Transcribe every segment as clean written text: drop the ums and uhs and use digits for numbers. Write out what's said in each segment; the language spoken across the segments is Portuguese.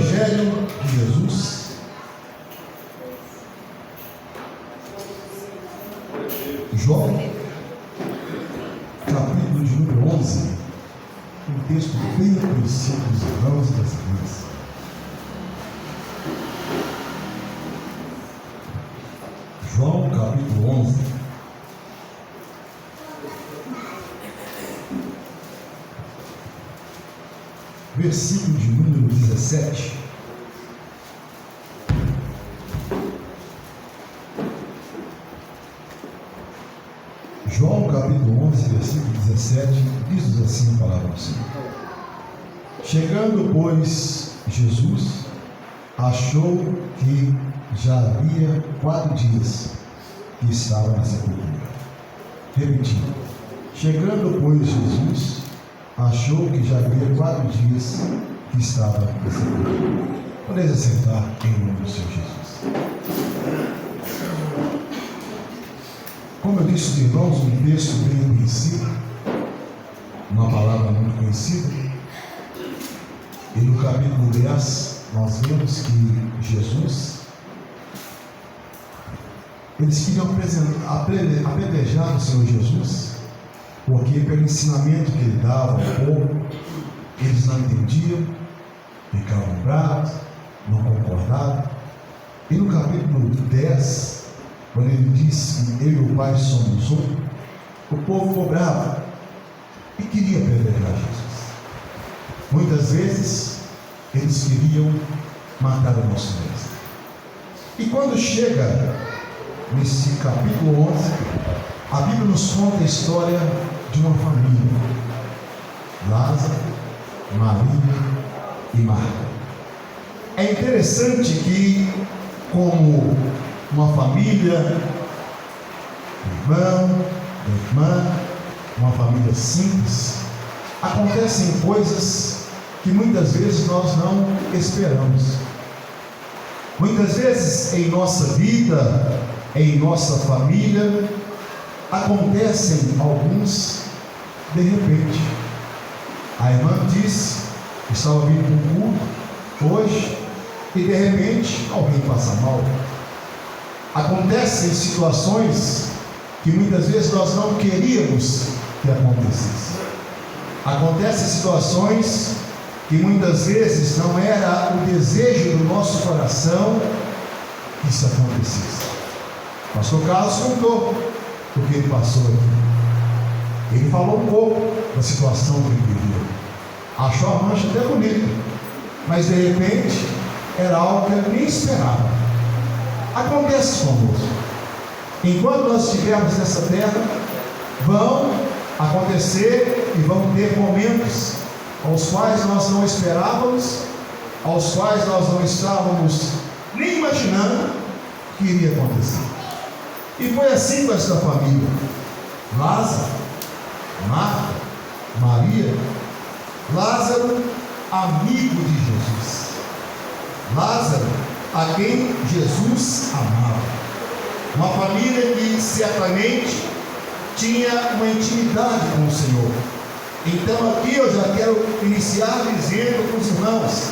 Evangelho de Jesus, João, capítulo de número 11, um texto bem conhecido dos irmãos e das irmãs. João, capítulo 11. Versículo de número 17. João capítulo 11, versículo 17, diz assim a palavra do Senhor. Chegando, pois, Jesus achou que já havia 4 dias que estava na sepultura. Repetindo. Chegando, pois, Jesus achou que já havia 4 dias que estava na sepultura. Podeis assentar em nome do Senhor Jesus. Como eu disse aos irmãos, um texto bem conhecido, uma palavra muito conhecida, e no capítulo 10 nós vemos que Jesus, eles queriam apedrejar o Senhor Jesus, porque pelo ensinamento que ele dava ao povo, eles não entendiam, ficavam bravos, não concordavam. E no capítulo 10, quando ele disse que eu e o Pai somos um, o povo ficou bravo e queria apedrejar Jesus. Muitas vezes eles queriam matar o nosso mestre. E quando chega nesse capítulo 11, a Bíblia nos conta a história de uma família: Lázaro, Maria e Marta. É interessante que, como uma família, um irmão, uma irmã, uma família simples, acontecem coisas que muitas vezes nós não esperamos. Muitas vezes em nossa vida, em nossa família, acontecem alguns de repente. A irmã disse que estava vindo para um culto hoje e de repente alguém passa mal. Acontecem situações que muitas vezes nós não queríamos que acontecesse. Acontecem situações que muitas vezes não era o desejo do nosso coração que isso acontecesse. O pastor Carlos contou o que ele passou aqui. Ele falou um pouco da situação que ele vivia. Achou a mancha até bonita, mas de repente era algo que ele nem esperava. Acontece conosco. Enquanto nós estivermos nessa terra, vão acontecer e vão ter momentos aos quais nós não esperávamos, aos quais nós não estávamos nem imaginando que iria acontecer. E foi assim com esta família: Lázaro, Marta, Maria. Lázaro, amigo de Jesus. Lázaro, a quem Jesus amava. Uma família que certamente tinha uma intimidade com o Senhor. Então aqui eu já quero iniciar dizendo para os irmãos: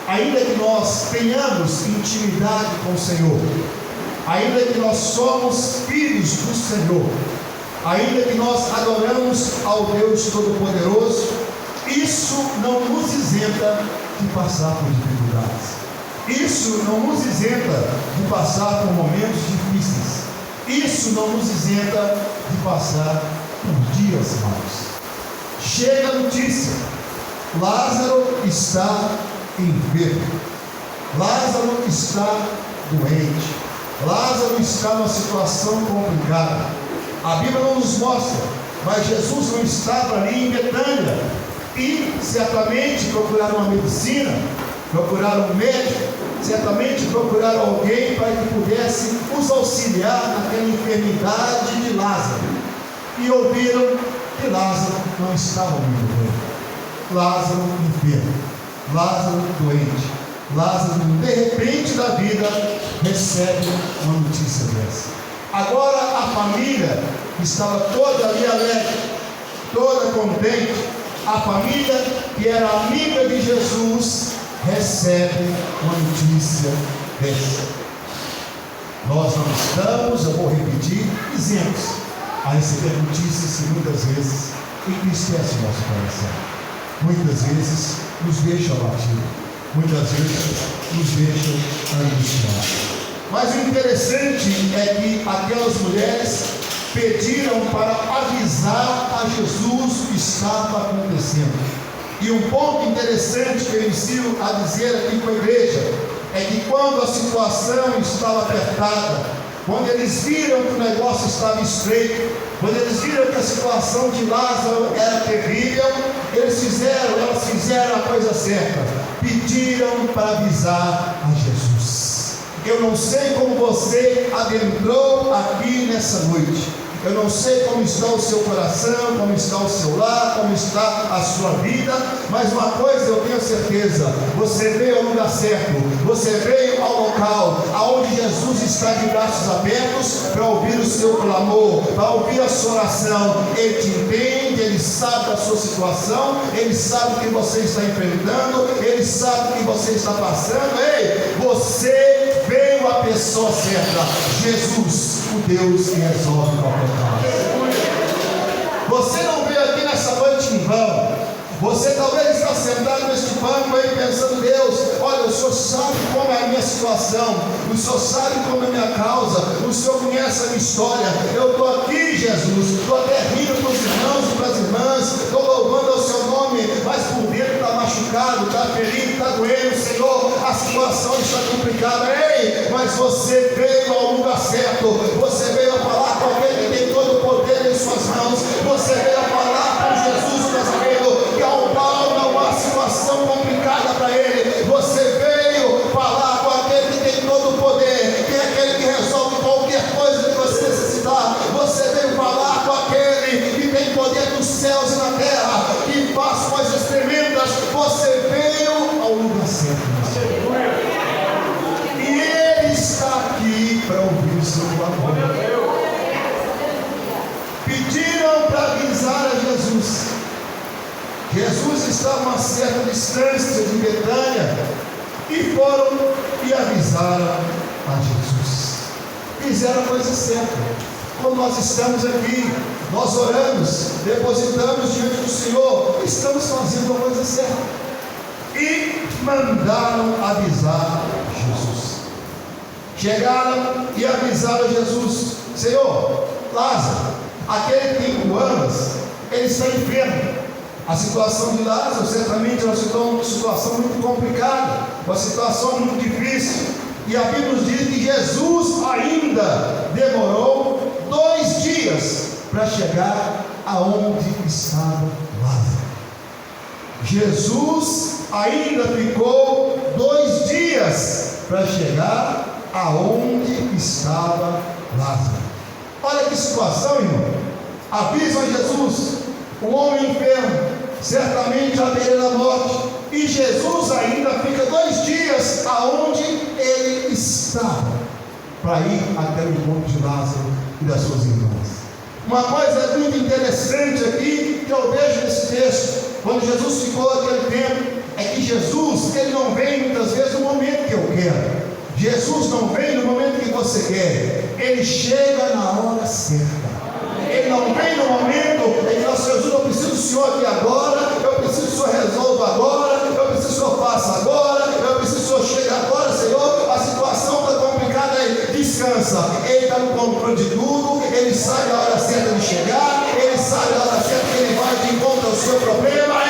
ainda que nós tenhamos intimidade com o Senhor, ainda que nós somos filhos do Senhor, ainda que nós adoramos ao Deus Todo-Poderoso, isso não nos isenta de passar por dificuldades. Isso não nos isenta de passar por momentos difíceis. Isso não nos isenta de passar por dias maus. Chega a notícia: Lázaro está enfermo. Lázaro está doente. Lázaro está numa situação complicada. A Bíblia não nos mostra, mas Jesus não estava ali em Betânia. E certamente procuraram uma medicina, procuraram um médico, certamente procuraram alguém para que pudesse os auxiliar naquela enfermidade de Lázaro. E ouviram que Lázaro não estava muito bem. Lázaro enfermo, Lázaro doente, Lázaro de repente da vida recebe uma notícia dessa. Agora a família estava toda ali alegre, toda contente. A família que era amiga de Jesus recebe uma notícia dessa. Nós não estamos, eu vou repetir, isentos a receber notícias que muitas vezes entristecem o nosso coração, muitas vezes nos deixam abatidos, muitas vezes nos deixam angustiados. Mas o interessante é que aquelas mulheres pediram para avisar a Jesus o que estava acontecendo. E um ponto interessante que eu inicio a dizer aqui com a igreja é que quando a situação estava apertada, quando eles viram que o negócio estava estreito, quando eles viram que a situação de Lázaro era terrível, elas fizeram a coisa certa, pediram para avisar a Jesus. Eu não sei como você adentrou aqui nessa noite, eu não sei como está o seu coração, como está o seu lar, como está a sua vida, mas uma coisa eu tenho certeza: você veio ao lugar certo, você veio ao local aonde Jesus está de braços abertos para ouvir o seu clamor, para ouvir a sua oração. Ele te entende, Ele sabe da sua situação, Ele sabe o que você está enfrentando, Ele sabe o que você está passando. Ei, você veio à pessoa certa, Jesus, o Deus que resolve qualquer caso. Você não veio aqui nessa noite em vão. Você talvez está sentado neste banco aí pensando: Deus, olha, o Senhor sabe como é a minha situação, o Senhor sabe como é a minha causa, o Senhor conhece a minha história. Eu estou aqui, Jesus, estou até rindo para os irmãos e para as irmãs, estou louvando ao seu nome, mas por dentro está machucado, está ferido, está doendo, Senhor, a situação está complicada. Ei, mas você veio ao lugar certo, você veio a falar com aquele que tem todo o poder em suas mãos, você veio a falar com Jesus o Nazareno, que ao qual não há situação complicada para ele. Você veio falar com aquele que tem todo o poder, que é aquele que resolve qualquer coisa que você necessitar. Você veio falar com aquele que tem poder dos céus e na terra, que faz coisas tremendas. Você veio ao lugar certo, e Ele está aqui para ouvir o seu clamor. Pediram para avisar a Jesus. Jesus estava a uma certa distância de Betânia, e foram e avisaram a Jesus. Fizeram a coisa certa. Quando nós estamos aqui, nós oramos, depositamos diante do Senhor, estamos fazendo a coisa certa. E mandaram avisar Jesus. Chegaram e avisaram a Jesus: Senhor, Lázaro, aquele que tem 5 anos, ele está enfermo. A situação de Lázaro certamente é uma situação muito complicada, uma situação muito difícil. E a Bíblia nos diz que Jesus ainda demorou 2 dias para chegar aonde estava Lázaro. Jesus ainda ficou 2 dias para chegar aonde estava Lázaro. Olha que situação, irmão. Avisam a Jesus: um homem enfermo, certamente à beira da morte, e Jesus ainda fica 2 dias aonde ele estava, para ir até o encontro de Lázaro e das suas irmãs. Uma coisa muito interessante aqui que eu vejo nesse texto, quando Jesus ficou aquele tempo, é que Jesus, ele não vem muitas vezes no momento que eu quero. Jesus não vem no momento que você quer, ele chega na hora certa. Ele não vem no momento em que nós, Jesus, eu preciso do Senhor aqui agora, eu preciso que o Senhor resolva agora, eu preciso que o Senhor faça agora, eu preciso que o Senhor chegue agora, Senhor, a situação está complicada aí, descansa. Ele está no controle de tudo, ele sabe a hora certa de chegar, ele sabe a hora certa que ele vai de encontro ao seu problema.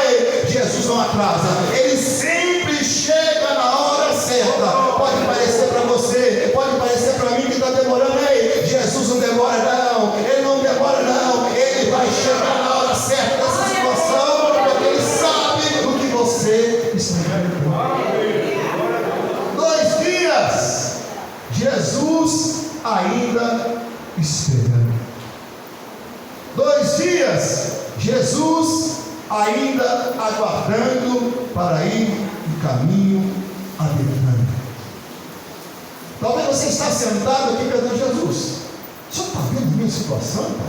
E Jesus não atrasa, ele sempre chega na hora certa. Pode parecer para você, pode parecer para mim que está demorando. Ei, Jesus não demora não, ele não demora não, ele vai chegar na hora certa dessa situação, porque ele sabe o que você está enfrentando. 2 dias, Jesus ainda esperando. 2 dias, Jesus ainda aguardando para ir no caminho a Betânia. Talvez você está sentado aqui perto de Jesus. O senhor está vendo a minha situação, pai?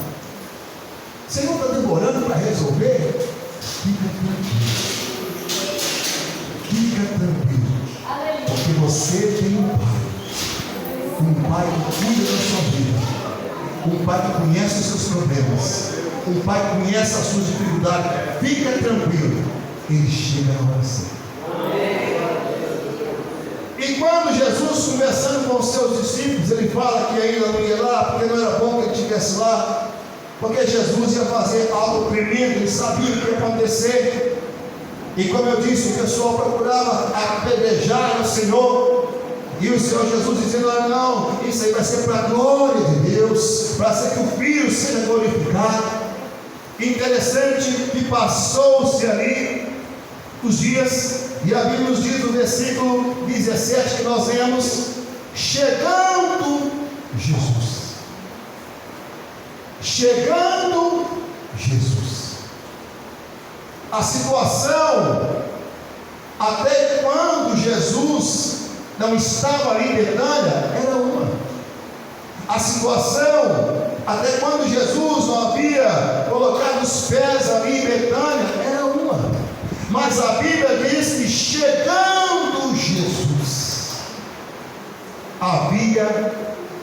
O Senhor está demorando para resolver? Fica tranquilo. Fica tranquilo, porque você tem um Pai que cuida da sua vida, um Pai que conhece os seus problemas, um Pai que conhece as suas dificuldades. Fica tranquilo, Ele chega na hora certa. E quando Jesus, conversando com os seus discípulos, Ele fala que ainda não ia lá, porque não era bom que Ele estivesse lá, porque Jesus ia fazer algo tremendo, Ele sabia o que ia acontecer. E como eu disse, o pessoal procurava apedrejar o Senhor, e o Senhor Jesus dizendo: não, isso aí vai ser para a glória de Deus, para ser que o Filho seja glorificado. Interessante que passou-se ali os dias, e a Bíblia nos diz no versículo 17 que nós vemos: chegando Jesus. Chegando Jesus. A situação, até quando Jesus não estava ali em Betânia, era uma. A situação, até quando Jesus não havia colocado os pés ali em Betânia, era uma. Mas a Bíblia diz que chegando Jesus, havia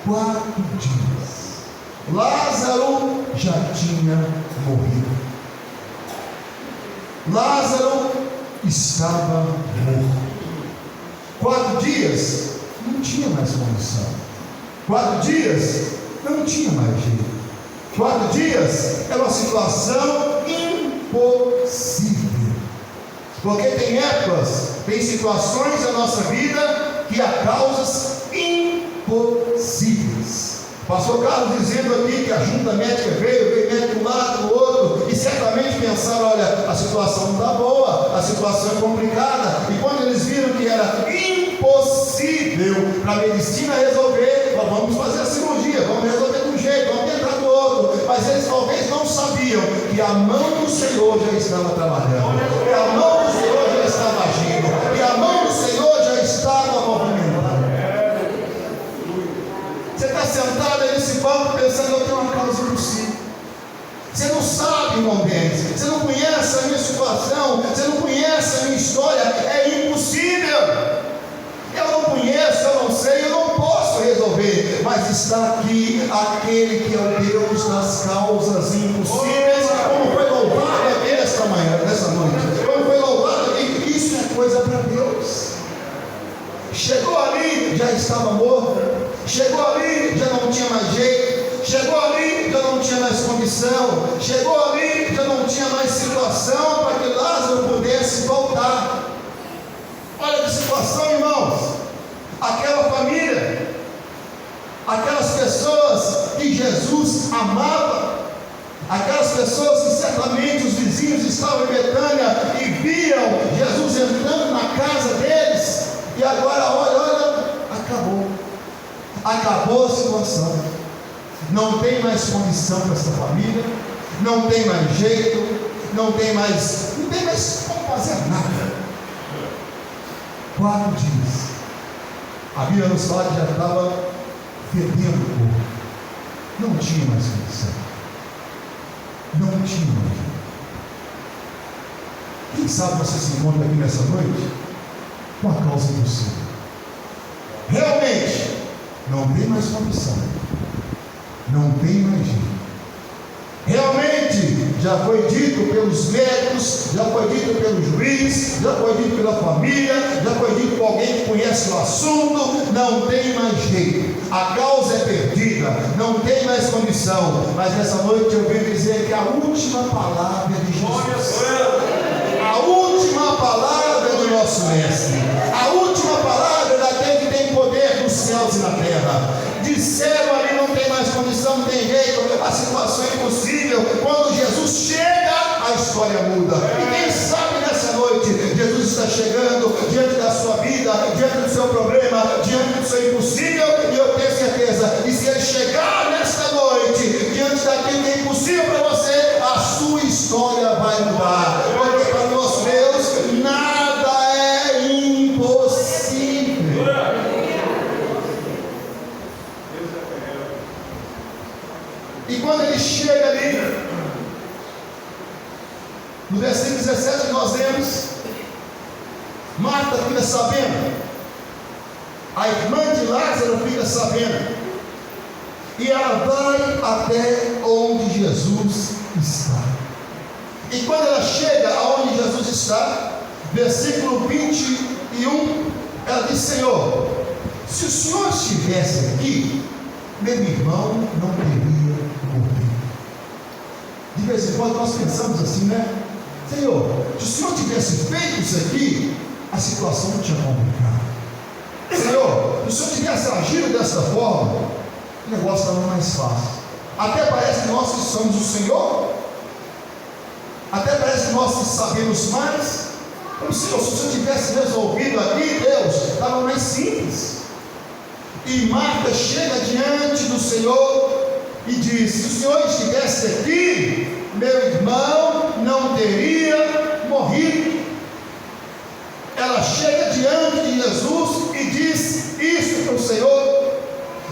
4 dias. Lázaro já tinha morrido. Lázaro estava morto. 4 dias não tinha mais condição. 4 dias não tinha mais jeito. 4 dias era uma situação impossível. Porque tem épocas, tem situações na nossa vida que há causas impossíveis. Pastor Carlos dizendo aqui que a junta médica veio médico de um lado, do outro, e certamente pensaram: olha, a situação não está boa, a situação é complicada. E quando eles viram que era impossível para a medicina resolver, vamos fazer a cirurgia, vamos resolver de um jeito, vamos tentar do outro. Mas eles talvez não sabiam que a mão do Senhor já estava trabalhando, que a mão do Senhor já estava agindo, que a mão do Senhor já estava movimentando. Você está sentado aí nesse banco pensando: eu tenho uma causa impossível. Você não sabe, irmão Denis, você não conhece a minha situação, você não conhece a minha história, é impossível. Eu não conheço, eu não sei, eu não posso resolver. Mas está aqui aquele que é o Deus das causas impossíveis, como foi louvado aqui nesta manhã, nessa noite. Como foi louvado aqui, isso é coisa para Deus. Chegou ali, já estava morto. Chegou ali, já não tinha mais jeito. Chegou ali, já não tinha mais condição. Chegou ali, já não tinha mais situação para que Lázaro pudesse voltar. Olha que situação, irmãos. Aquela família, aquelas pessoas que Jesus amava, aquelas pessoas que certamente os vizinhos estavam em Betânia e viam Jesus entrando na casa deles, e agora olha, acabou a situação. Não tem mais condição para essa família, não tem mais jeito, não tem mais como fazer nada. 4 dias. A Bíblia nos fala que já estava fedendo o corpo. Não tinha mais condição. Não tinha mais jeito. Quem sabe você se encontra aqui nessa noite com a causa impossível. Realmente não tem mais condição, não tem mais jeito. Realmente já foi dito pelos médicos, já foi dito pelo juiz, já foi dito pela família, já foi dito por alguém que conhece o assunto. Não tem mais jeito, a causa é perdida, não tem mais condição. Mas nessa noite eu venho dizer que a última palavra é de Jesus, a última palavra do nosso mestre, a última palavra daquele que tem poder nos céus e na terra. Disseram ali: não tem mais condição, não tem jeito, a situação é impossível. Quando Jesus chega, a história muda. E quem sabe nessa noite Jesus está chegando diante da sua vida, diante do seu problema, diante do seu impossível, e eu tenho certeza, e se ele chegar nesta noite diante daquilo que é impossível para você, a sua história vai mudar. Porque para o nosso Deus nada é impossível. E quando ele chega ali, no versículo 17 nós vemos, Marta fica sabendo, a irmã de Lázaro fica sabendo, e ela vai até onde Jesus está. E quando ela chega aonde Jesus está, versículo 21, ela diz: Senhor, se o Senhor estivesse aqui, meu irmão não teria morrido. De vez em quando nós pensamos assim, né? Senhor, se o Senhor tivesse feito isso aqui, a situação não tinha complicado. Senhor, se o Senhor tivesse agido dessa forma, o negócio estava mais fácil. Até parece que nós que somos o Senhor, até parece que nós que sabemos mais. Como, Senhor, se o Senhor tivesse resolvido aqui, Deus, estava mais simples. E Marta chega diante do Senhor e diz: se o Senhor estivesse aqui, meu irmão não teria morrido. Ela chega diante de Jesus e diz isso para o Senhor.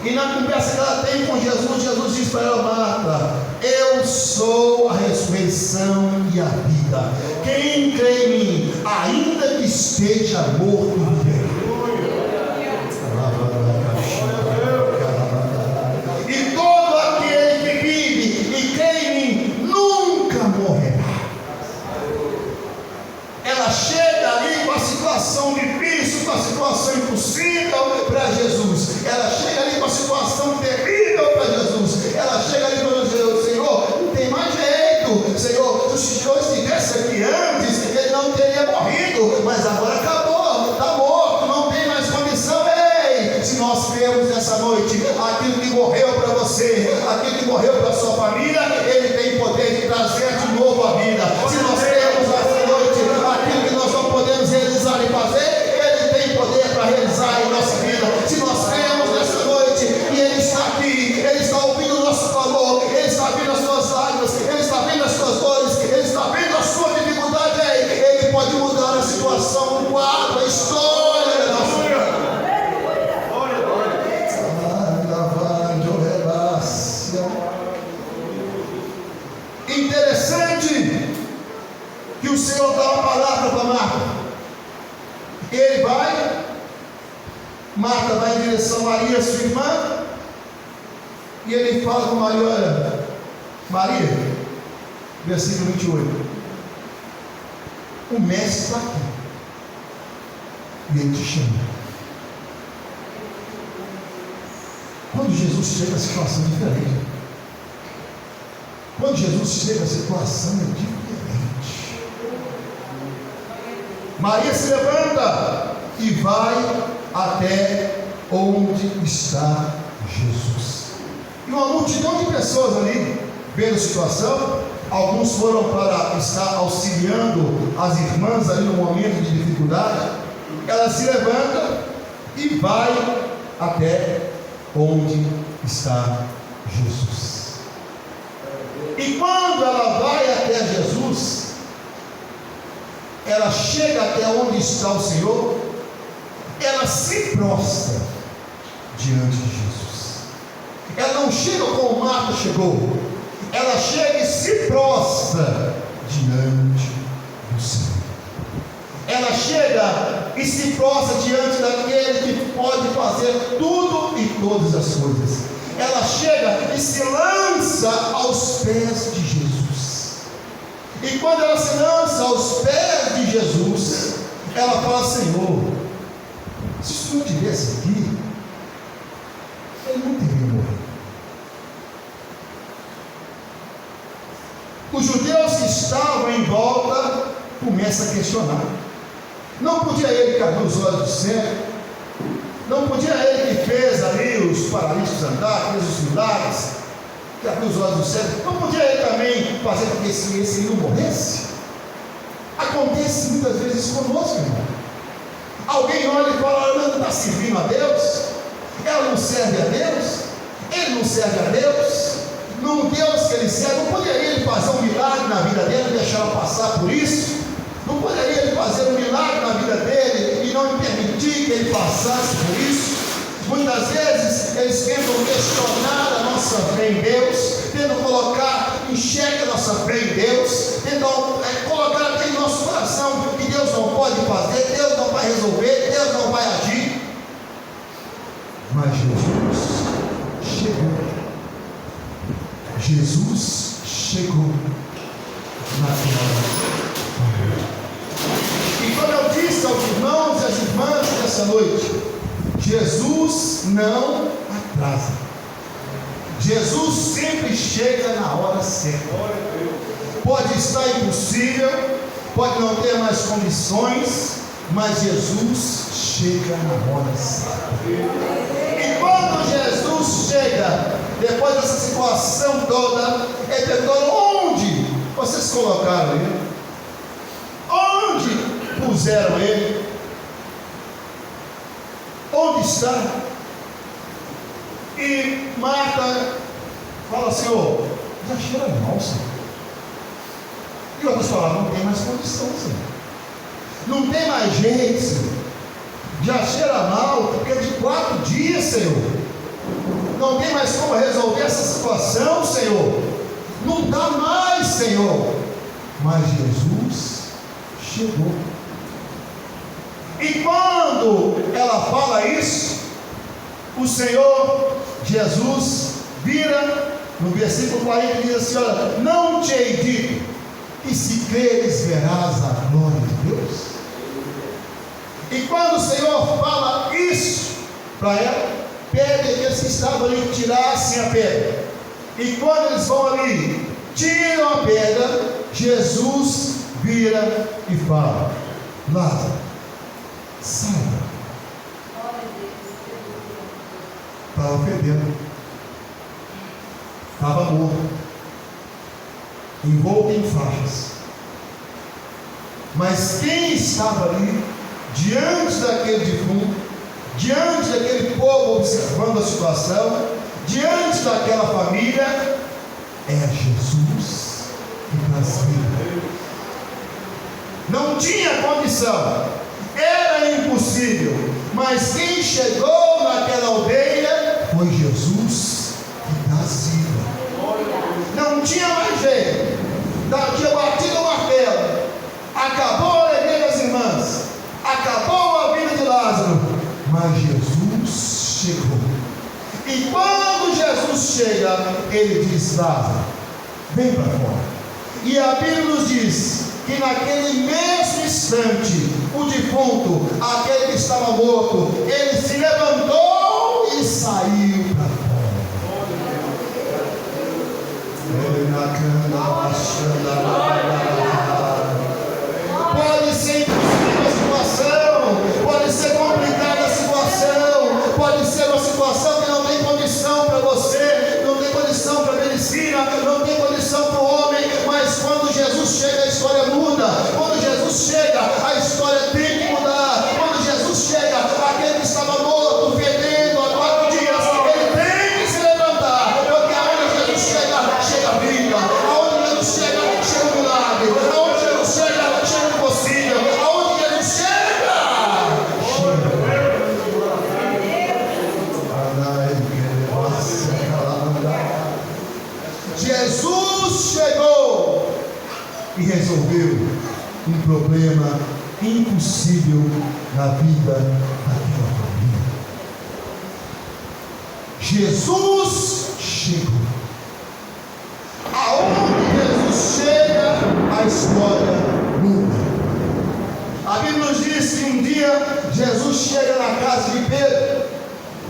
E na conversa que ela tem com Jesus, Jesus diz para ela: Marta, eu sou a ressurreição e a vida. Quem crê em mim, ainda que esteja morto, viverá. E todo aquele que vive e crê em mim nunca morrerá. Ela chega ali com a situação difícil, com a situação impossível para Jesus. Ela chega ali com a situação terrível para Jesus. Ela chega ali para Jesus: Senhor, não tem mais jeito. Senhor, se o Senhor estivesse aqui antes, ele não teria morrido, mas agora acabou, está morto, não tem mais condição. Ei, se nós cremos nessa noite, aquilo que morreu para você, aquilo que morreu para a sua família, ele tem poder de trazer de novo a vida. Se nós cremos nessa noite, aquilo que nós não podemos realizar e fazer, ele tem poder para realizar em nossa vida. Se nós cremos nessa noite e ele está aqui, ele está ouvindo o nosso clamor, ele está vendo as suas lágrimas, ele está vendo as suas dores, ele está vendo a sua dificuldade, ele pode mudar a situação, o quadro, a história da nossa vida. Interessante que o Senhor dá uma palavra para Marta. Ele vai, Marta vai em direção a Maria, sua irmã, e ele fala com Maria: olha, Maria, versículo 28, o mestre está aqui e ele te chama. Quando Jesus chega, a situação é diferente. Quando Jesus chega, a situação é diferente. Maria se levanta e vai até onde está Jesus. E uma multidão de pessoas ali, vendo a situação. Alguns foram para estar auxiliando as irmãs ali no momento de dificuldade. Ela se levanta e vai até onde está Jesus. E quando ela vai até Jesus, ela chega até onde está o Senhor, ela se prostra diante de Jesus. Ela não chega como Marta chegou, ela chega e se prostra diante do Senhor. Ela chega e se prostra diante daquele que pode fazer tudo e todas as coisas. Ela chega e se lança aos pés de Jesus. E quando ela se lança aos pés de Jesus, ela fala: Senhor, se o Senhor estivesse aqui, ele não teria morrido. Os judeus que estavam em volta começam a questionar. Não podia ele que abriu os olhos do cego? Não podia ele que fez ali os paralíticos andar, fez os milagres, que abriu os olhos do cego? Não podia ele também fazer com que esse não morresse? Acontece muitas vezes conosco, irmão. Alguém olha e fala: ela não está servindo a Deus? Ela não serve a Deus? Ele não serve a Deus? No Deus que ele serve, não poderia ele fazer um milagre na vida dele e deixar ela passar por isso? Não poderia ele fazer um milagre na vida dele e não permitir que ele passasse por isso? Muitas vezes eles tentam questionar a nossa fé em Deus, tentam colocar em xeque a nossa fé em Deus, tentam colocar aqui em nosso coração situação que Deus não pode fazer, Deus não vai resolver, Deus não vai agir. Mas Jesus chegou. Jesus chegou naquela hora. E como eu disse aos irmãos e às irmãs nessa noite, Jesus não atrasa. Jesus sempre chega na hora certa. Pode estar impossível, pode não ter mais condições, mas Jesus chega na hora certa. E quando Jesus chega, depois dessa situação toda, ele perguntou: onde vocês colocaram ele? Onde puseram ele? Onde está? E Marta fala: Senhor, já cheira mal, Senhor. E outras palavras: não tem mais condição, Senhor. Não tem mais jeito, Senhor. Já cheira mal, porque de 4 dias, Senhor. Não tem mais como resolver essa situação, Senhor. Não dá mais, Senhor. Mas Jesus chegou. E quando ela fala isso, o Senhor Jesus vira no versículo 40 e diz assim: olha, não te hei dito que se creres verás a glória de Deus? E quando o Senhor fala isso para ela, pede que eles que estavam ali tirassem a pedra. E quando eles vão ali, tiram a pedra, Jesus vira e fala: Lázaro, saia. Estava fedendo, estava morto, envolto em faixas. Mas quem estava ali, diante daquele defunto, diante daquele povo observando a situação, diante daquela família, é Jesus que traz vida. Não tinha condição, era impossível, mas quem chegou naquela aldeia foi Jesus que traz vida. Não tinha mais jeito, tinha batido o martelo, acabou a alegria das irmãs, acabou a vida de Lázaro, mas Jesus chegou. E quando Jesus chega, ele diz: Lázaro, vem para fora. E a Bíblia nos diz que naquele mesmo instante, o defunto, aquele que estava morto, ele se levantou e saiu para fora. Pode ser impossível a situação, pode ser complicada a situação, pode ser uma situação que não tem condição para você, não tem condição para a medicina, não tem condição para o homem, mas quando Jesus chega, a história muda. Quando Jesus chega, a história tem que mudar. Quando Jesus chega, aquele que estava morto, fedendo há 4 dias, ele tem que se levantar, porque aonde Jesus chega, chega a vida. Aonde Jesus chega, chega o milagre. Aonde Jesus chega, chega o impossível. Aonde Jesus chega, Jesus chegou e resolveu um problema impossível na vida daquela família. Jesus chegou. Aonde Jesus chega, a história muda. A Bíblia nos diz que um dia Jesus chega na casa de Pedro.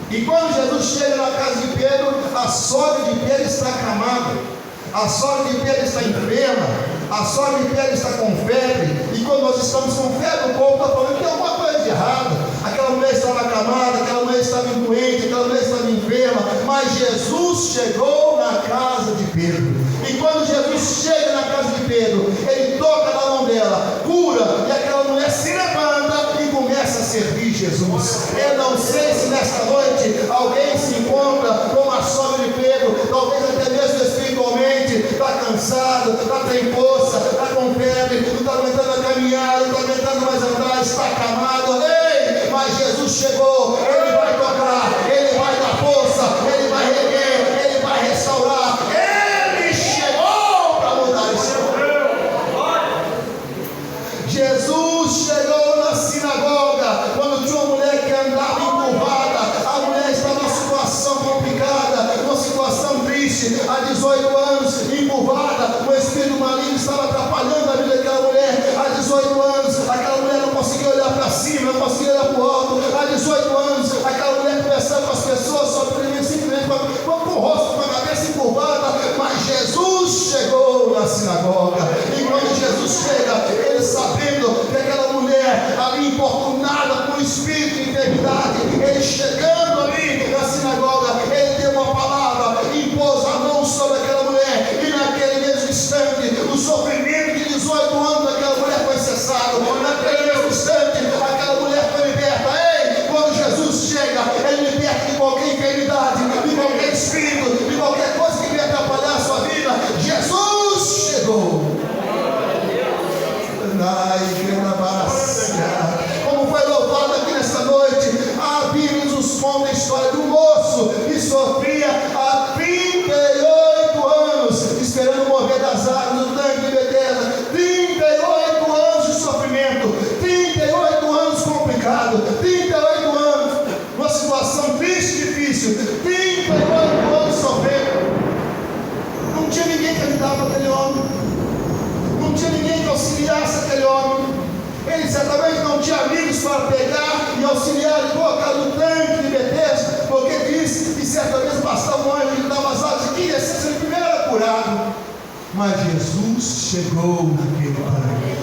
E quando Jesus chega na casa de Pedro, a sogra de Pedro está acamada, a sogra de Pedro está enferma, a sogra de Pedro está com febre. E quando nós estamos com febre, o povo está falando que tem alguma coisa de errado. Aquela mulher estava acamada, aquela mulher estava doente, aquela mulher estava enferma. Mas Jesus chegou na casa de Pedro. E quando Jesus chega na casa de Pedro, ele toca na mão dela, cura, e aquela mulher se levanta e começa a servir Jesus. Eu não sei se nesta noite alguém se encontra com a sogra de Pedro, talvez até mesmo espiritualmente, está cansado, está sem força, está com febre, não está aguentando a caminhar, não está aguentando mais andar, está acamado. Ei, mas Jesus chegou, ele vai tocar, ele vai dar força, ele vai reguer, ele vai restaurar. Ele chegou para mudar isso. Jesus enfermidade, ele chegando ali na sinagoga, ele deu uma palavra, impôs a mão sobre aquela mulher, e naquele mesmo instante, o sofrimento de 18 anos daquela mulher foi cessado. Naquele mesmo instante, aquela mulher foi liberta. Ei, quando Jesus chega, ele liberta de qualquer enfermidade, de qualquer espírito, de qualquer coisa que venha atrapalhar a sua vida. Jesus chegou. Como foi louvado aqui nesta noite, a Bíblia nos conta a história do moço que sofria há 38 anos, esperando morrer das águas do tanque de Betesda. 38 anos de sofrimento, 38 anos complicado, 38 anos, uma situação triste e difícil, 38 anos sofrendo. Não tinha ninguém que ajudava aquele homem, não tinha ninguém que auxiliasse aquele homem. Ele certamente não tinha amigos para pegar e auxiliar e colocar no tanque de Betesda, porque disse que certa vez bastava um anjo que dava as águas e que descesse, ele primeiro era curado. Mas Jesus chegou naquele tanque.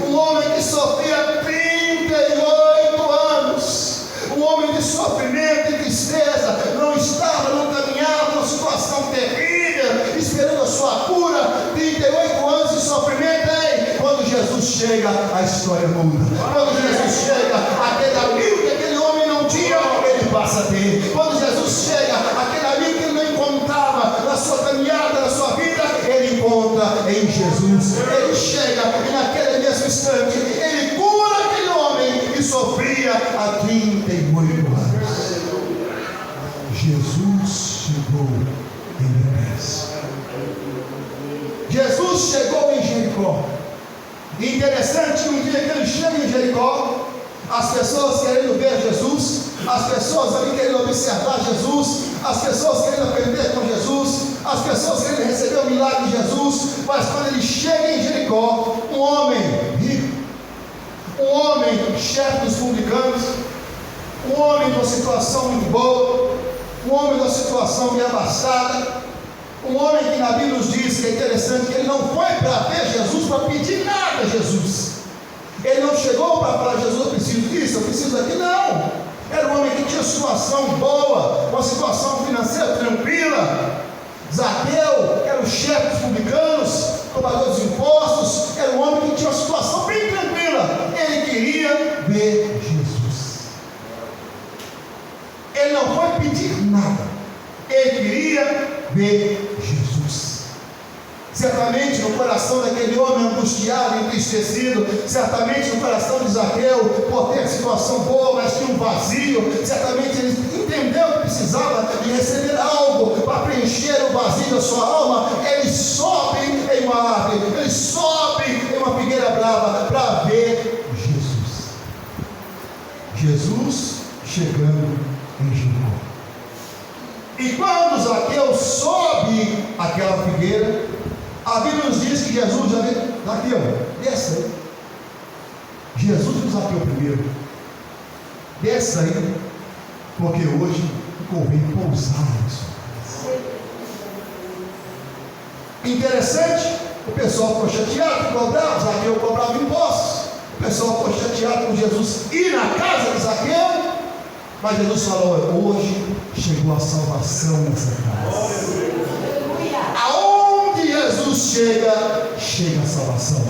Um homem que sofria 38 anos, um homem de sofrimento e tristeza, não estava, não caminhava numa situação terrível, esperando a sua cura. 38 anos de sofrimento. Quando Jesus chega, a história muda. Quando Jesus chega, aquele amigo que aquele homem não tinha, ele passa a ter. Quando Jesus chega, aquele amigo que ele não encontrava na sua caminhada, na sua vida, ele encontra em Jesus. Ele chega e naquele mesmo instante, ele cura aquele homem que sofria há 38 anos. Jesus chegou em Betesda. Jesus chegou em Jericó. Interessante que um dia que ele chega em Jericó, as pessoas querendo ver Jesus, as pessoas ali querendo observar Jesus, as pessoas querendo aprender com Jesus, as pessoas querendo receber o milagre de Jesus. Mas quando ele chega em Jericó, um homem rico, um homem chefe dos publicanos, um homem de uma situação muito boa, um homem de uma situação bem abastada, um homem que na Bíblia nos diz que é interessante que ele não foi para ver Jesus para pedir nada a Jesus. Ele não chegou para falar: Jesus, eu preciso disso, eu preciso daquilo. Não. Era um homem que tinha situação boa, uma situação financeira tranquila. Zaqueu era o chefe dos publicanos, cobrador dos impostos. Era um homem que tinha uma situação bem tranquila. Ele queria ver Jesus. Ele não foi pedir nada, ele queria ver Jesus. Certamente no coração daquele homem angustiado, entristecido, certamente no coração de Zaqueu, por ter situação boa, mas tinha um vazio, certamente ele entendeu que precisava de receber algo para preencher o vazio da sua alma. Ele sobe em uma árvore, ele sobe em uma figueira brava para ver Jesus. Jesus chegando em Jericó. E quando Zaqueu sobe aquela figueira, a Bíblia nos diz que Jesus já veio: Zaqueu, desce aí. Jesus viu Zaqueu primeiro: desce aí, porque hoje convém pousar na sua casa. Interessante, o pessoal ficou chateado, ficou bravo. Zaqueu cobrava impostos, o pessoal ficou chateado com Jesus ir na casa de Zaqueu. Mas Jesus falou: hoje chegou a salvação nessa casa. Aonde Jesus chega, chega a salvação.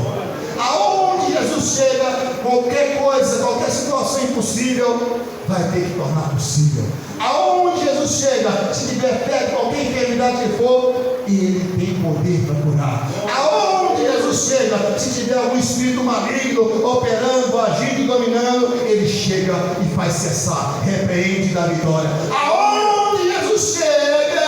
Aonde Jesus chega, qualquer coisa, qualquer situação impossível vai ter que tornar possível. Aonde Jesus chega, se tiver fé de qualquer enfermidade que for, ele tem poder para curar. Aonde Jesus chega, se tiver algum espírito maligno operando, agindo, dominando, ele chega e faz cessar, repreende da vitória. Aonde Jesus chega,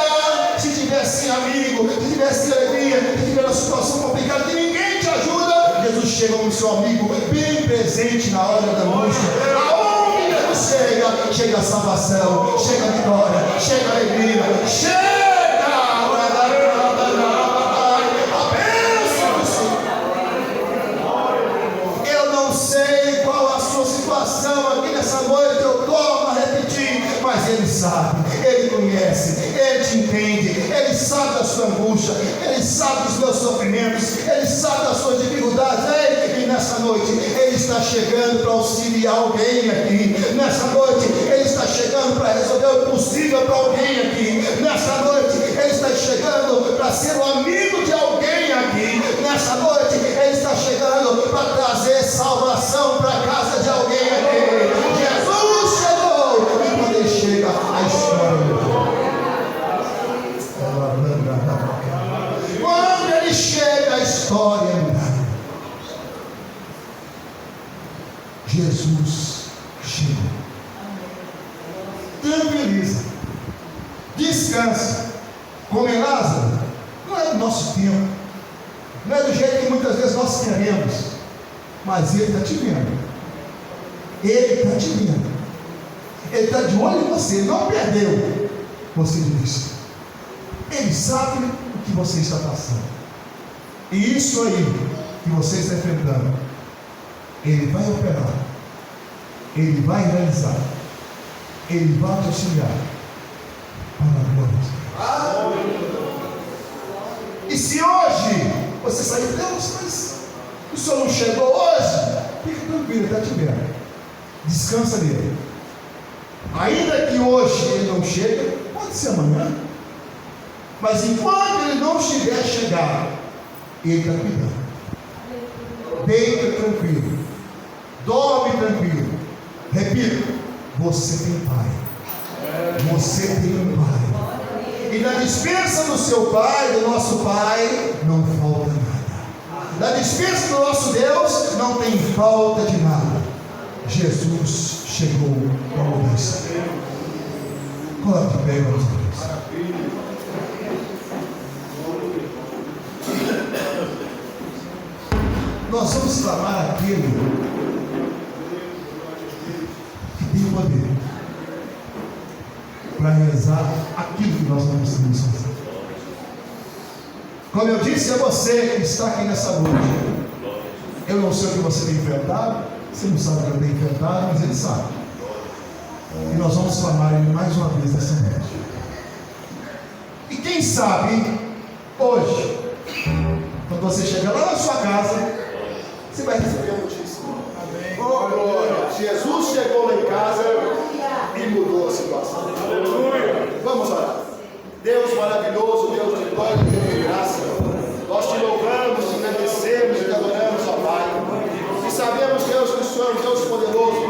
se tiver sem amigo, se tiver sem alegria, se tiver uma situação complicada que ninguém te ajuda, Jesus chega como seu amigo, bem presente na hora da angústia. Aonde Jesus chega, chega a salvação, chega a vitória, chega a alegria, chega a bênção do Senhor. Eu não sei qual a sua situação aqui nessa noite, eu torno a repetir, mas Ele sabe, Ele conhece, Ele te entende, Ele sabe da sua angústia, Ele sabe dos meus sofrimentos, Ele sabe das suas dificuldades. E nessa nessa noite Ele está chegando para auxiliar alguém aqui. Nessa noite Ele está chegando para resolver o impossível para alguém aqui. Nessa noite Ele está chegando para ser o amigo de alguém aqui. Nessa noite Ele está chegando para trazer salvação para a casa de alguém aqui. Jesus chegou, e quando Ele chega, a história muda. Quando Ele chega, a história muda. Jesus chegou. Tranquiliza, descansa. Como em Lázaro, não é do nosso tempo, não é do jeito que muitas vezes nós queremos, mas Ele está te vendo. Ele está te vendo. Ele está de olho em você. Ele não perdeu você de vista. Ele sabe o que você está passando. E isso aí que você está enfrentando, Ele vai operar. Ele vai realizar. Ele vai te auxiliar. Para a glória de Deus. E se hoje você sair, Deus, mas o Senhor não chegou hoje, fica tranquilo, Ele está te vendo. Descansa nele. Ainda que hoje Ele não chegue, pode ser amanhã. Mas enquanto Ele não estiver chegado, Ele está cuidando. Deita tranquilo. Dorme tranquilo. Repito, você tem Pai. Você tem um Pai. E na dispensa do seu Pai, do nosso Pai, não falta nada. Na dispensa do nosso Deus, não tem falta de nada. Jesus chegou para mudar isso. Coloque de pé, irmãos. Nós vamos clamar aquele que tem poder para realizar aquilo que nós não conseguimos fazer. Como eu disse a você que está aqui nessa noite, eu não sei o que você tem enfrentado, você não sabe o que eu tenho enfrentado, mas Ele sabe. E nós vamos clamar Ele mais uma vez nessa noite. E quem sabe, hoje, quando você chegar lá na sua casa, você vai receber a notícia. Amém. Oh, glória. Jesus chegou lá em casa e mudou a situação. Aleluia. Vamos orar. Deus maravilhoso, Deus de glória, Deus de graça, nós te louvamos, te agradecemos e te adoramos, ó Pai. E sabemos, Deus, que o Senhor é um Deus poderoso,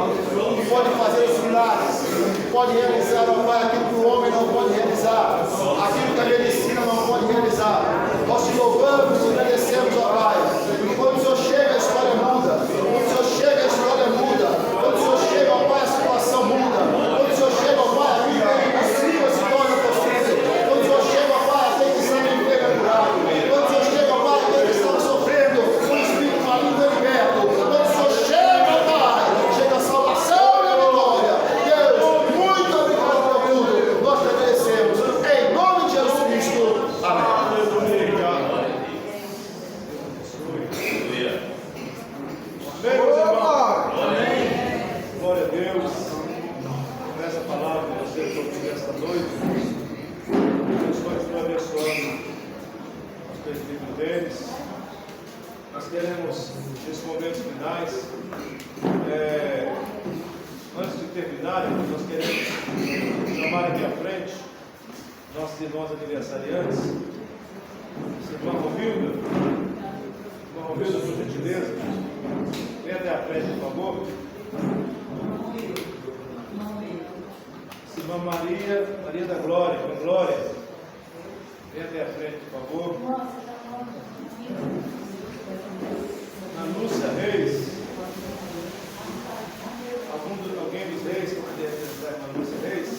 que pode fazer os milagres, que pode realizar, ó Pai, aquilo que o homem não pode realizar, aquilo que a medicina não pode realizar. Nós te louvamos e te agradecemos, ó Pai. E quando o Senhor chega, a história muda. Quando o Senhor chega, a história muda. Quando o Senhor chega, ó Pai, a situação muda. Quando o Senhor chega, ó Pai, aquilo que é impossível se torna possível. Quando o Senhor chega, ó Pai, aquele que está no emprego é curado. Quando o Senhor chega, ó Pai, aquele que estava sofrendo com o espírito maligno é liberto. Quando o Senhor chega, ó Pai, chega a salvação e a vitória. Deus, muito obrigado por tudo. Nós te agradecemos. Em nome de Jesus Cristo. Amém. Glória a Deus, por essa palavra que você trouxe esta noite. Deus continua abençoando os presbíteros deles. Nós queremos, nesses momentos finais, antes de terminar, nós queremos chamar aqui à frente nossos irmãos aniversariantes. Irmã Romilda, por gentileza, vem até a frente, por favor. Irmã Maria da Glória, com Glória, vem até a frente, por favor. Ana Lúcia Reis, alguém dos reis que poderia representar a Ana Lúcia Reis?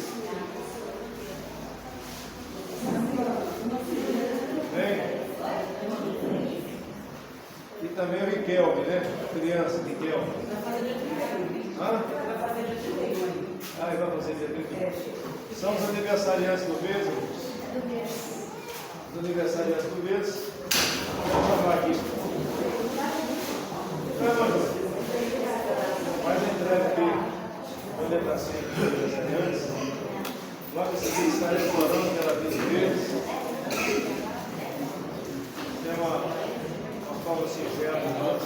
Vem. E também o Riquelme, né? A criança, Riquelme. Ele vai fazer dia. São os aniversariantes do mês, os aniversariantes do mês. Vamos chamar aqui. Faz a entrega aqui. Vou lembrar sempre dos aniversariantes. Logo a seguir estaremos orando pela vida deles. Tem uma palma singela de nós.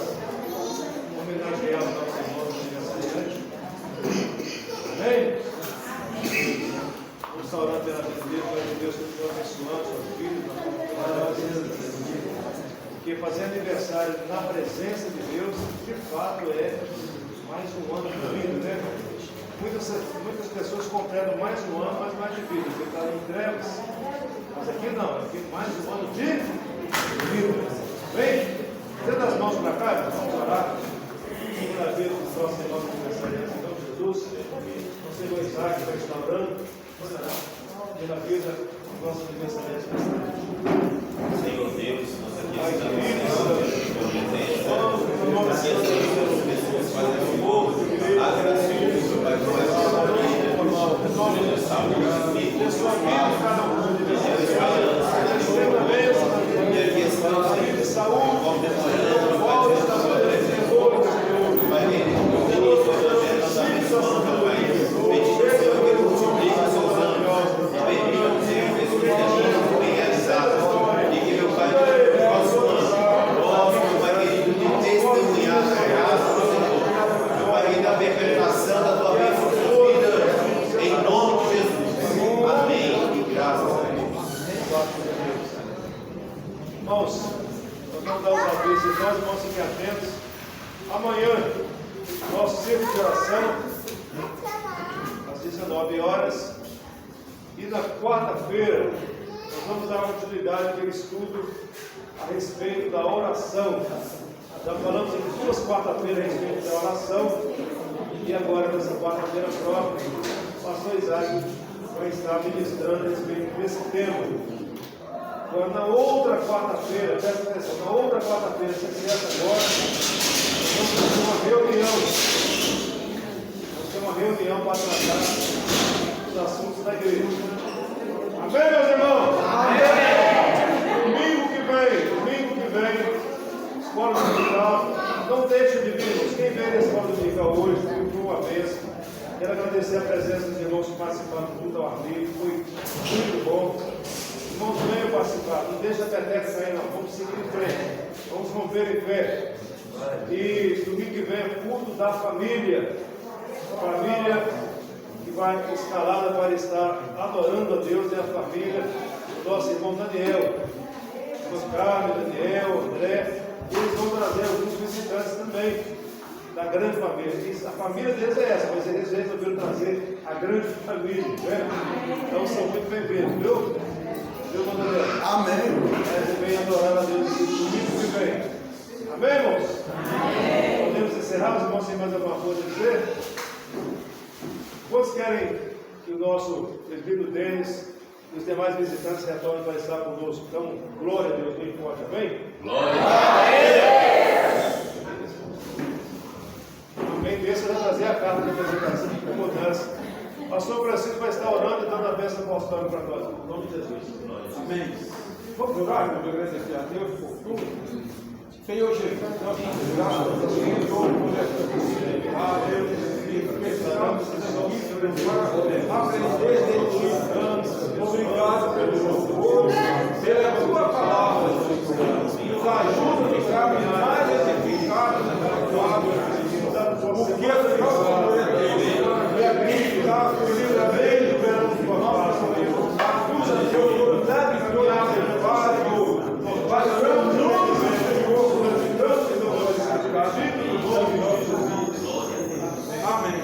restaurando pela vida dele, para que Deus continue abençoando seus filhos, porque fazer aniversário na presença de Deus, de fato, é mais um ano de vida, né? Muitas pessoas completam mais um ano, mas mais de vida, porque está em trevas. Mas aqui não, aqui mais um ano de vida. Bem, dê as mãos para cá, vamos orar. Primeira vez no próximo nosso aniversariante, em nome de Jesus. O Senhor Isaac vai estar orando. Primeira vez no nosso aniversariante. Senhor Deus, nós aqui Pai estamos fazendo o povo, agradecidos, Pai, por essa família, saúde, vida, sua vida, cada um de Deus, esperança, e aqui estamos em saúde, contemplando, Pai, da sua presença, Pai, Deus, nós abençoamos, Pai, pedindo, Senhor, que tu multiplique seus anos, e bendiga, Senhor, esse pequenino bem realizado, e que, meu Pai, próximo ano, possa, Pai querido, de testemunhar a graça do Senhor, meu Pai, da perfeitação da tua bênção de vida, em nome de Jesus. Amém. E graças a Deus. Irmãos, nós vamos dar os avisos, então, os irmãos fiquem atentos. Amanhã, nosso círculo de oração, às 19 horas. E na quarta-feira, nós vamos dar continuidade àquele estudo a respeito da oração. Já falamos em 2 quarta-feiras a respeito da oração. E agora, nessa quarta-feira própria, o pastor Isaac vai estar ministrando a respeito desse tema. Agora, na outra quarta-feira, presta atenção, na outra quarta-feira, se quiser agora, nós vamos ter uma reunião. Vamos ter uma reunião para tratar os assuntos da igreja. Amém, meus irmãos? Amém! Domingo que vem, escola dominical. Não deixe de vir. Quem veio da escola dominical hoje, foi uma bênção. Quero agradecer a presença dos irmãos que participaram do culto ao ar livre, foi muito bom. Irmãos, venham participar, não deixa a peteca sair não, vamos seguir em frente, vamos romper em fé. E domingo que vem é culto da família, que vai escalada para estar adorando a Deus e a família do nosso irmão Daniel, irmão Carlos, Daniel, André, e eles vão trazer alguns visitantes também da grande família. A família deles é essa, mas eles resolveram trazer a grande família, né? Então são muito bem-vindos, viu? Amém. Você vem adorar a Deus domingo que vem. Amém, irmãos? Amém. Podemos encerrar, os irmãos têm mais alguma coisa a dizer? Quantos querem que o nosso presbítero Denis e os demais visitantes retornem para estar conosco? Então, glória a Deus, muito forte, amém? Glória a Deus. Amém. Deixa eu trazer a carta de apresentação de mudança. Pastor Francisco vai estar orando e dando a bênção apostólica para nós. Em nome de Jesus. Amém. Vamos orar, vamos agradecer a Deus por tudo. Senhor Jesus, nós damos graças a Senhor por esta vida. A Deus, que precisamos aprender de Ti. Obrigado pelo louvor, pela Tua palavra, Senhor. Nos ajuda a ficar mais edificados na Tua palavra. Porque a Tua palavra é Deus. E a Cristo está livremente pela Tua palavra. Acusa, Senhor, dá vitória, Senhor. Passamos juntos, Senhor, amém.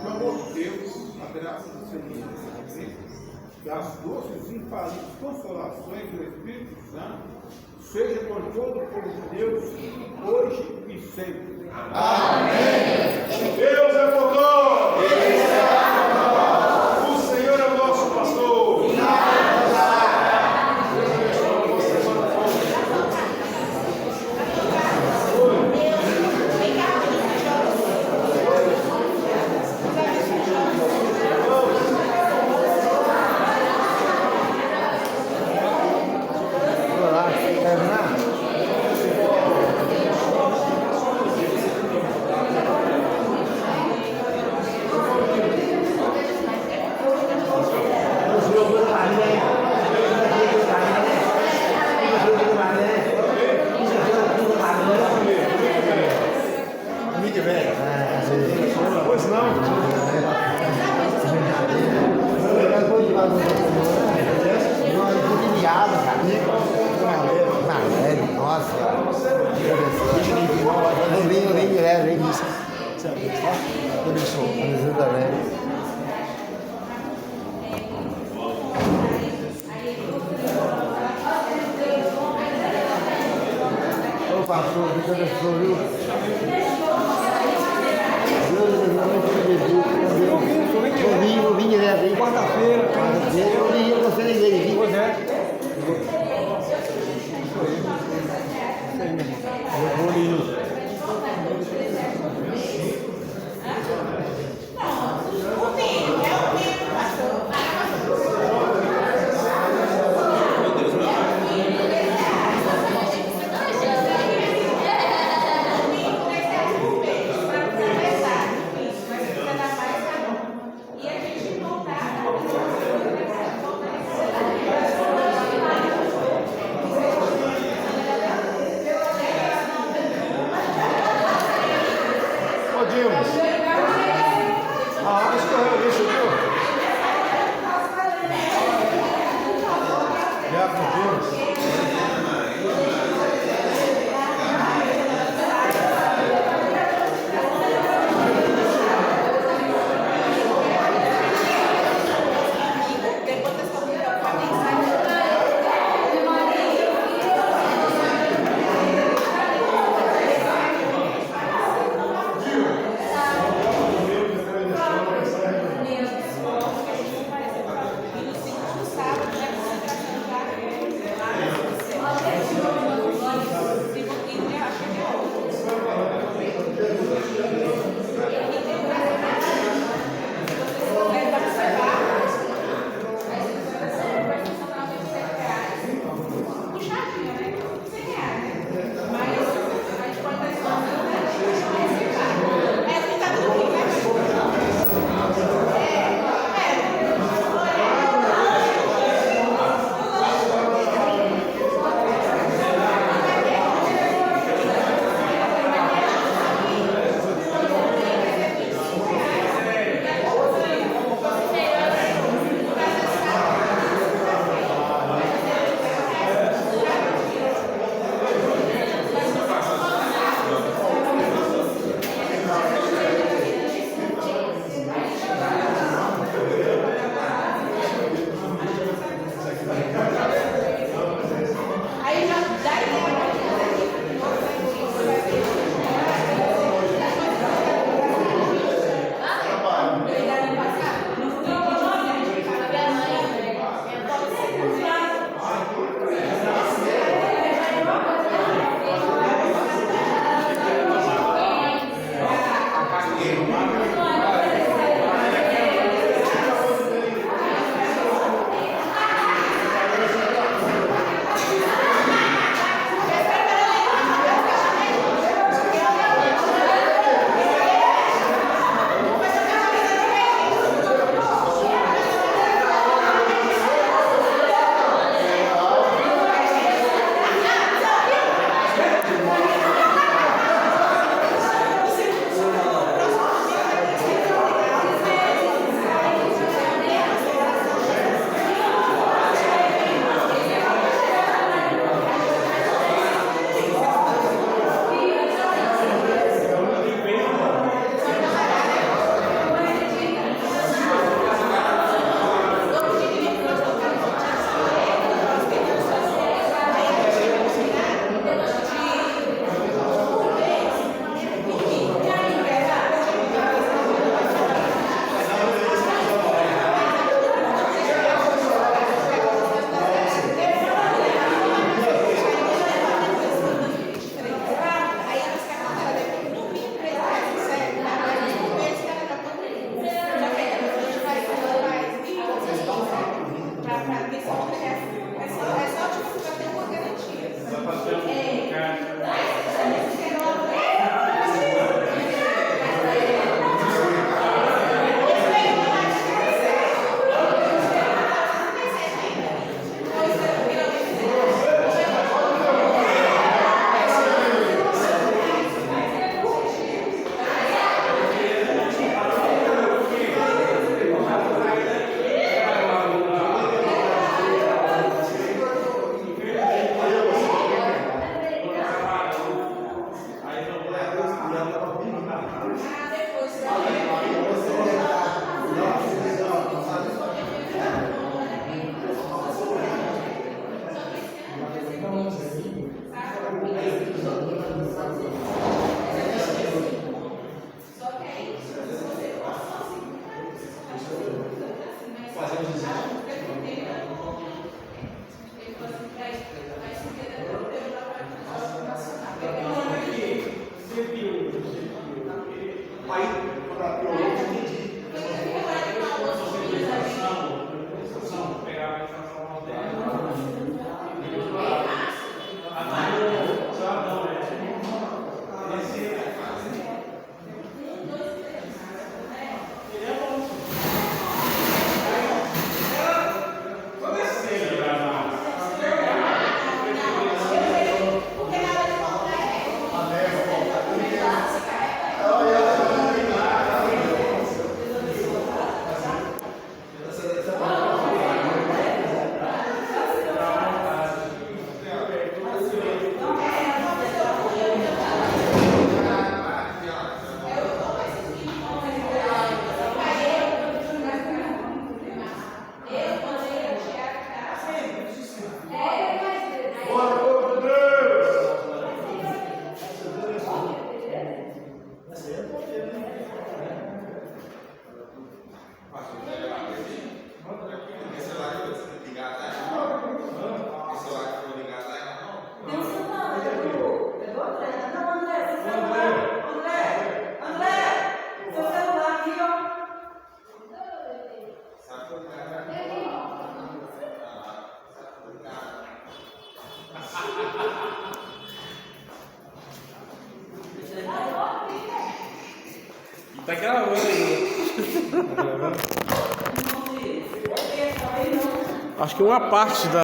Pelo amor de Deus, a graça do Senhor Jesus, das doces e infalíveis consolações do Espírito Santo, seja com todo o povo de Deus, hoje e sempre. Amém. Deus é por nós. O Senhor é o nosso pastor. Eu vim direto, hein? Quarta-feira. Eu vim, eu gostei da igreja aqui. Pois é. Eu vou ali. Fazer um exame. Tá gravando ainda. Acho que uma parte da